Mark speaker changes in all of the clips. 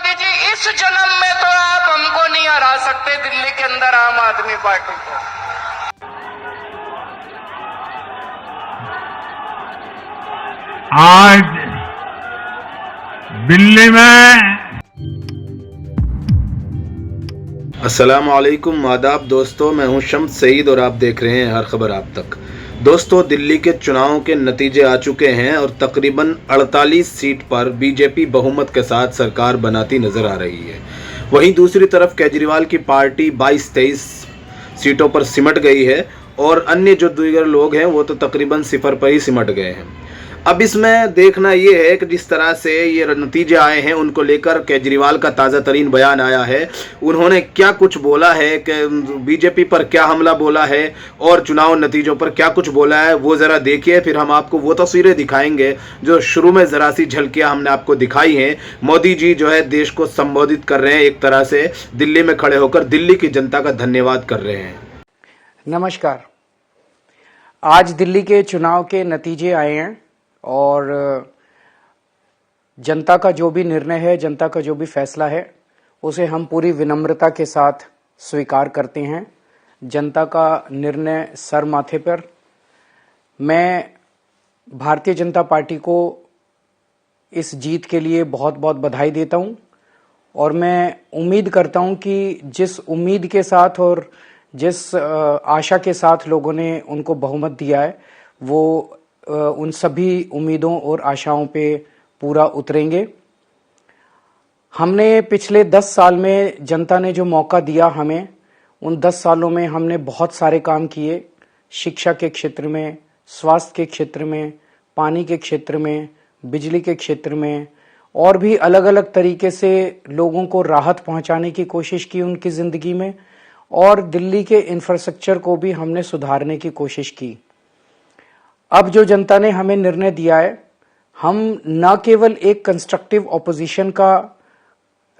Speaker 1: मोदी जी, इस जन्म में तो आप हमको नहीं हरा सकते दिल्ली के अंदर आम आदमी पार्टी को।
Speaker 2: आज दिल्ली में
Speaker 3: अस्सलाम वालेकुम, आदाब दोस्तों। मैं हूं शम्स सईद और आप देख रहे हैं हर खबर आप तक। दोस्तों, दिल्ली के चुनाव के नतीजे आ चुके हैं और तकरीबन 48 सीट पर बीजेपी बहुमत के साथ सरकार बनाती नजर आ रही है। वहीं दूसरी तरफ केजरीवाल की पार्टी 22-23 सीटों पर सिमट गई है और अन्य जो दीगर लोग हैं वो तो तकरीबन सिफर पर ही सिमट गए हैं। अब इसमें देखना ये है कि जिस तरह से ये नतीजे आए हैं उनको लेकर केजरीवाल का ताज़ा तरीन बयान आया है। उन्होंने क्या कुछ बोला है कि बीजेपी पर क्या हमला बोला है और चुनाव नतीजों पर क्या कुछ बोला है, वो ज़रा देखिए। फिर हम आपको वो तस्वीरें दिखाएंगे जो शुरू में ज़रा सी झलकियाँ हमने आपको दिखाई हैं। मोदी जी जो है देश को संबोधित कर रहे हैं, एक तरह से दिल्ली में खड़े होकर दिल्ली की जनता का धन्यवाद कर रहे हैं।
Speaker 4: नमस्कार। आज दिल्ली के चुनाव के नतीजे आए हैं और जनता का जो भी निर्णय है, जनता का जो भी फैसला है, उसे हम पूरी विनम्रता के साथ स्वीकार करते हैं। जनता का निर्णय सर माथे पर। मैं भारतीय जनता पार्टी को इस जीत के लिए बहुत बहुत बधाई देता हूं और मैं उम्मीद करता हूं कि जिस उम्मीद के साथ और जिस आशा के साथ लोगों ने उनको बहुमत दिया है, वो उन सभी उम्मीदों और आशाओं पे पूरा उतरेंगे। हमने पिछले 10 साल में जनता ने जो मौका दिया हमें, उन 10 सालों में हमने बहुत सारे काम किए। शिक्षा के क्षेत्र में, स्वास्थ्य के क्षेत्र में, पानी के क्षेत्र में, बिजली के क्षेत्र में और भी अलग अलग तरीके से लोगों को राहत पहुंचाने की कोशिश की उनकी ज़िंदगी में, और दिल्ली के इंफ्रास्ट्रक्चर को भी हमने सुधारने की कोशिश की। अब जो जनता ने हमें निर्णय दिया है, हम न केवल एक कंस्ट्रक्टिव ऑपोजिशन का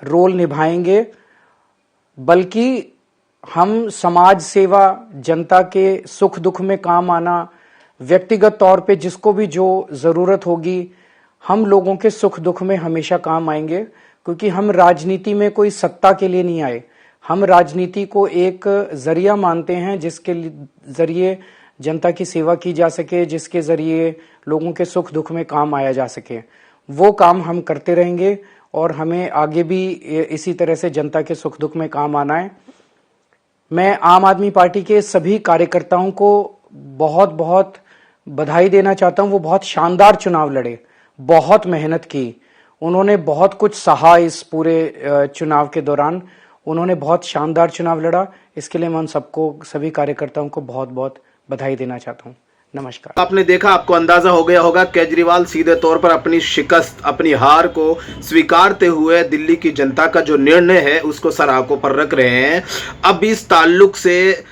Speaker 4: रोल निभाएंगे, बल्कि हम समाज सेवा, जनता के सुख दुख में काम आना, व्यक्तिगत तौर पे जिसको भी जो ज़रूरत होगी, हम लोगों के सुख दुख में हमेशा काम आएंगे। क्योंकि हम राजनीति में कोई सत्ता के लिए नहीं आए, हम राजनीति को एक जरिया मानते हैं जिसके जरिए जनता की सेवा की जा सके, जिसके जरिए लोगों के सुख दुख में काम आया जा सके। वो काम हम करते रहेंगे और हमें आगे भी इसी तरह से जनता के सुख दुख में काम आना है। मैं आम आदमी पार्टी के सभी कार्यकर्ताओं को बहुत बहुत बधाई देना चाहता हूं। वो बहुत शानदार चुनाव लड़े, बहुत मेहनत की, उन्होंने बहुत कुछ सहा इस पूरे चुनाव के दौरान। उन्होंने बहुत शानदार चुनाव लड़ा। इसके लिए मैं उन सबको, सभी कार्यकर्ताओं को बहुत बहुत बधाई देना चाहता हूं। नमस्कार।
Speaker 3: आपने देखा, आपको अंदाजा हो गया होगा, केजरीवाल सीधे तौर पर अपनी शिकस्त, अपनी हार को स्वीकारते हुए दिल्ली की जनता का जो निर्णय है उसको सर आंखों पर रख रहे हैं। अब इस ताल्लुक से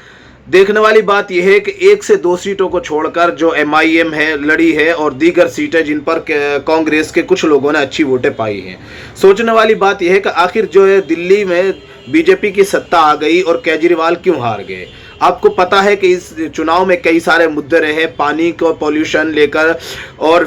Speaker 3: देखने वाली बात यह है कि 1 से 2 सीटों को छोड़कर जो MIM है लड़ी है और दीगर सीटें जिन पर कांग्रेस के कुछ लोगों ने अच्छी वोटें पाई हैं। सोचने वाली बात यह है कि आखिर जो है दिल्ली में बीजेपी की सत्ता आ गई और केजरीवाल क्यों हार गए। आपको पता है कि इस चुनाव में कई सारे मुद्दे रहे, पानी को पॉल्यूशन लेकर और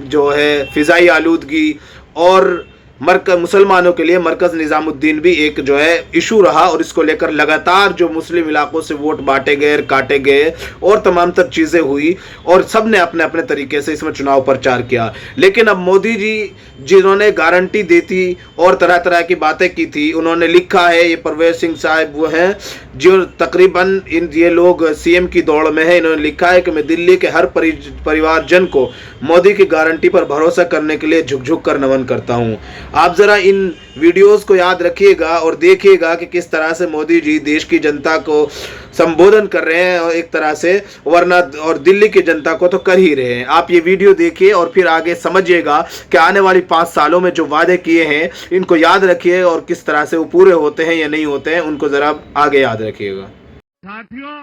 Speaker 3: जो है फिजाई आलूदगी, और मुसलमानों के लिए मरकज निजामुद्दीन भी एक जो है इशू रहा और इसको लेकर लगातार जो मुस्लिम इलाकों से वोट बांटे गए, काटे गए और तमाम तर चीज़ें हुई और सब ने अपने अपने तरीके से इसमें चुनाव प्रचार किया। लेकिन अब मोदी जी जिन्होंने गारंटी दी थी और तरह तरह की बातें की थी, उन्होंने लिखा है, ये परवेज सिंह साहब वो हैं जो तकरीबन ये लोग CM की दौड़ में है, इन्होंने लिखा है कि मैं दिल्ली के हर परिवारजन को मोदी की गारंटी पर भरोसा करने के लिए झुक झुक कर नमन करता हूं। आप जरा इन वीडियोस को याद रखिएगा और देखिएगा कि किस तरह से मोदी जी देश की जनता को संबोधन कर रहे हैं और एक तरह से, वरना और दिल्ली की जनता को तो कर ही रहे हैं। आप ये वीडियो देखिए और फिर आगे समझिएगा कि आने वाली 5 सालों में जो वादे किए हैं इनको याद रखिए और किस तरह से वो पूरे होते हैं या नहीं होते हैं, उनको जरा आगे याद रखिएगा।
Speaker 2: साथियों,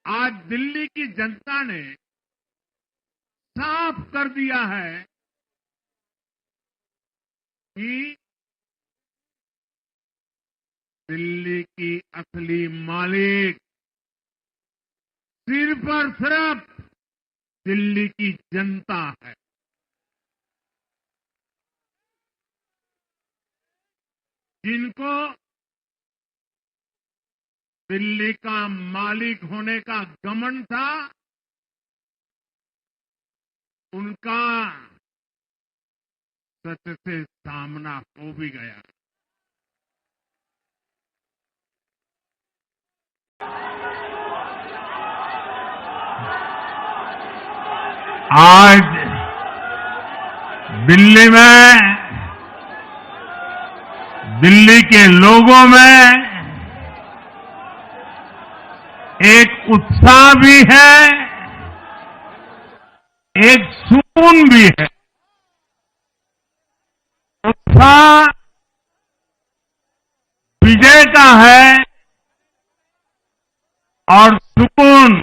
Speaker 2: आज दिल्ली की जनता ने साफ कर दिया है कि दिल्ली की असली मालिक सिर्फ और सिर्फ दिल्ली की जनता है। जिनको दिल्ली का मालिक होने का घमंड था, उनका सच से सामना हो भी गया। आज दिल्ली में, दिल्ली के लोगों में एक उत्साह भी है, एक सुकून भी है। उत्साह विजय का है और सुकून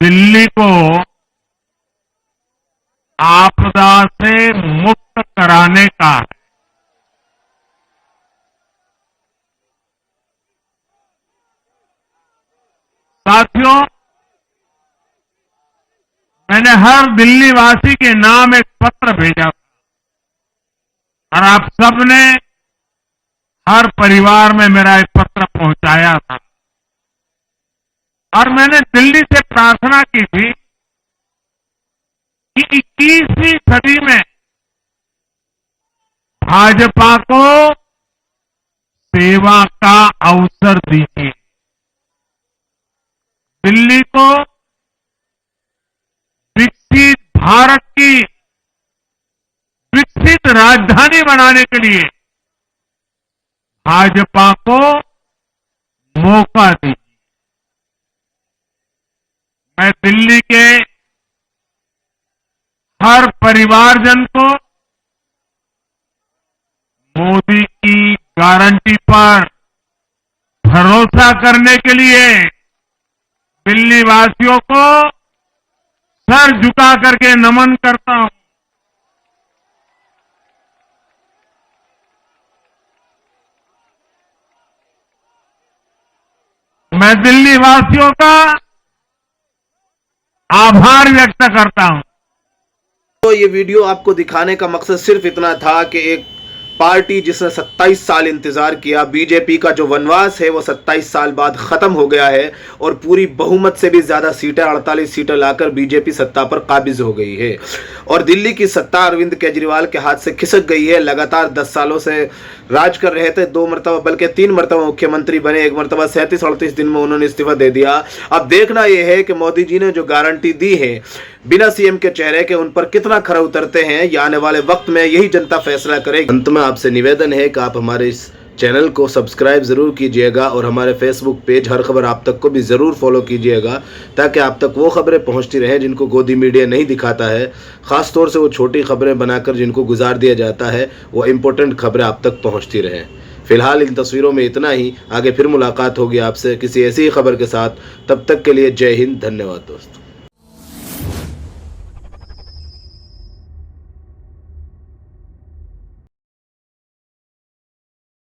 Speaker 2: दिल्ली को आपदा से मुक्त कराने का है। साथियों, मैंने हर दिल्ली वासी के नाम एक पत्र भेजा था और आप सबने हर परिवार में मेरा एक पत्र पहुंचाया था और मैंने दिल्ली से प्रार्थना की थी कि 21वीं सदी में भाजपा को सेवा का अवसर दीजिए, दिल्ली को विकसित भारत की विकसित राजधानी बनाने के लिए भाजपा को मौका दीजिए। मैं दिल्ली के हर परिवारजन को मोदी की गारंटी पर भरोसा करने के लिए दिल्ली वासियों को सर झुका करके नमन करता हूं। मैं दिल्ली वासियों का आभार व्यक्त करता हूं।
Speaker 3: तो ये वीडियो आपको दिखाने का मकसद सिर्फ इतना था कि एक पार्टी जिसने 27 साल इंतजार किया, बीजेपी का जो वनवास है वो 27 साल बाद खत्म हो गया है और पूरी बहुमत से भी ज्यादा सीटें 48 सीटें लाकर बीजेपी सत्ता पर काबिज हो गई है और दिल्ली की सत्ता अरविंद केजरीवाल के हाथ से खिसक गई है। लगातार 10 सालों से राज कर रहे थे, 2 मरतबा बल्कि 3 मरतबा मुख्यमंत्री बने, एक मरतबा 37-38 दिन में उन्होंने इस्तीफा दे दिया। अब देखना यह है कि मोदी जी ने जो गारंटी दी है बिना सीएम के चेहरे के, उन पर कितना खरा उतरते हैं। ये आने वाले वक्त में यही जनता फैसला करेगी। अंत में आपसे निवेदन है कि आप हमारे इस चैनल को सब्सक्राइब जरूर कीजिएगा और हमारे फेसबुक पेज हर खबर आप तक को भी जरूर फॉलो कीजिएगा ताकि आप तक वो खबरें पहुंचती रहें जिनको गोदी मीडिया नहीं दिखाता है। खास तौर से वो छोटी खबरें बनाकर जिनको गुजार दिया जाता है, वो इंपॉर्टेंट खबरें आप तक पहुंचती रहें। फिलहाल इन तस्वीरों में इतना ही। आगे फिर मुलाकात होगी आपसे किसी ऐसी ही खबर के साथ। तब तक के लिए जय हिंद, धन्यवाद दोस्तों।